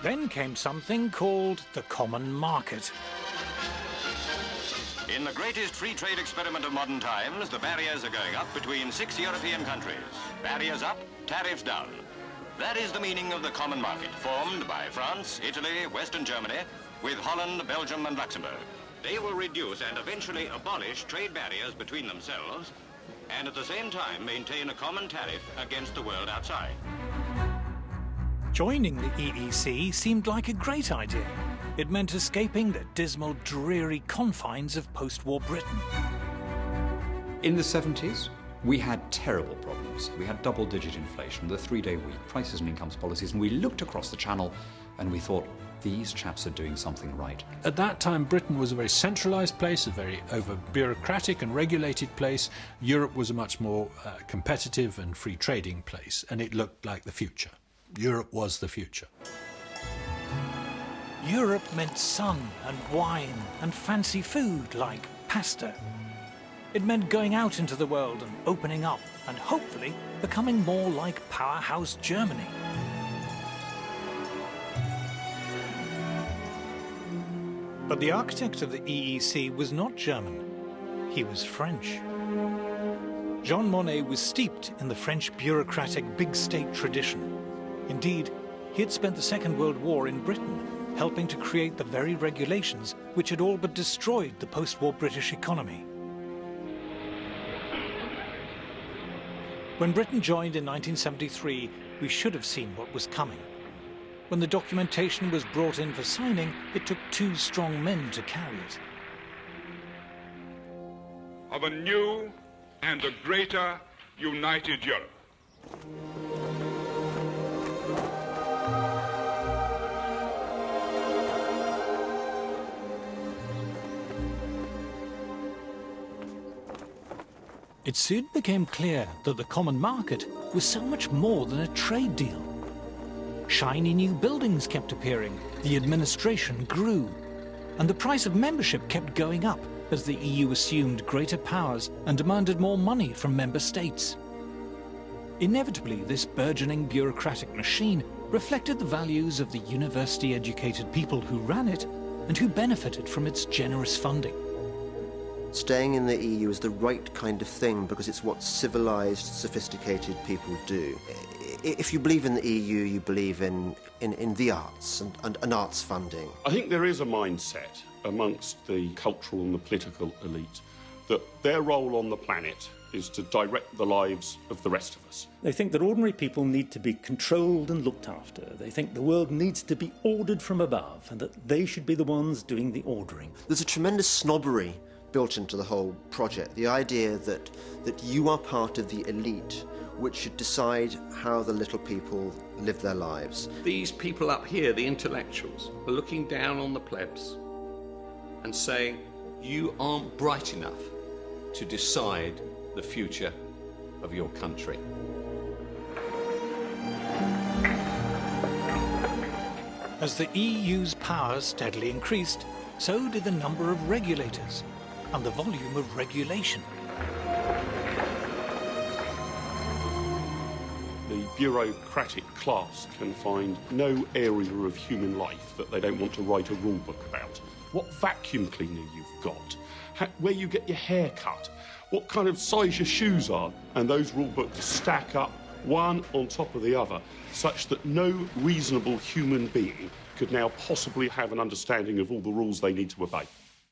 Then came something called the common market. In the greatest free trade experiment of modern times, the barriers are going up between 6 European countries. Barriers up, tariffs down. That is the meaning of the common market, formed by France, Italy, Western Germany, with Holland, Belgium and Luxembourg. They will reduce and eventually abolish trade barriers between themselves and at the same time maintain a common tariff against the world outside. Joining the EEC seemed like a great idea. It meant escaping the dismal, dreary confines of post-war Britain. In the 70s, we had terrible problems. We had double-digit inflation, the three-day week, prices and incomes policies, and we looked across the channel and we thought, these chaps are doing something right. At that time, Britain was a very centralised place, a very over-bureaucratic and regulated place. Europe was a much more competitive and free-trading place, and it looked like the future. Europe was the future. Europe meant sun and wine and fancy food like pasta. It meant going out into the world and opening up and hopefully becoming more like powerhouse Germany. But the architect of the EEC was not German. He was French. Jean Monnet was steeped in the French bureaucratic big state tradition. Indeed, he had spent the Second World War in Britain, helping to create the very regulations which had all but destroyed the post-war British economy. When Britain joined in 1973, we should have seen what was coming. When the documentation was brought in for signing, it took 2 strong men to carry it. Of a new and a greater united Europe. It soon became clear that the common market was so much more than a trade deal. Shiny new buildings kept appearing, the administration grew, and the price of membership kept going up as the EU assumed greater powers and demanded more money from member states. Inevitably, this burgeoning bureaucratic machine reflected the values of the university-educated people who ran it and who benefited from its generous funding. Staying in the EU is the right kind of thing because it's what civilized, sophisticated people do. If you believe in the EU, you believe in the arts and arts funding. I think there is a mindset amongst the cultural and the political elite that their role on the planet is to direct the lives of the rest of us. They think that ordinary people need to be controlled and looked after. They think the world needs to be ordered from above and that they should be the ones doing the ordering. There's a tremendous snobbery built into the whole project. The idea that you are part of the elite which should decide how the little people live their lives. These people up here, the intellectuals, are looking down on the plebs and saying, you aren't bright enough to decide the future of your country. As the EU's powers steadily increased, so did the number of regulators and the volume of regulation. The bureaucratic class can find no area of human life that they don't want to write a rule book about. What vacuum cleaner you've got, where you get your hair cut, what kind of size your shoes are, and those rule books stack up one on top of the other, such that no reasonable human being could now possibly have an understanding of all the rules they need to obey.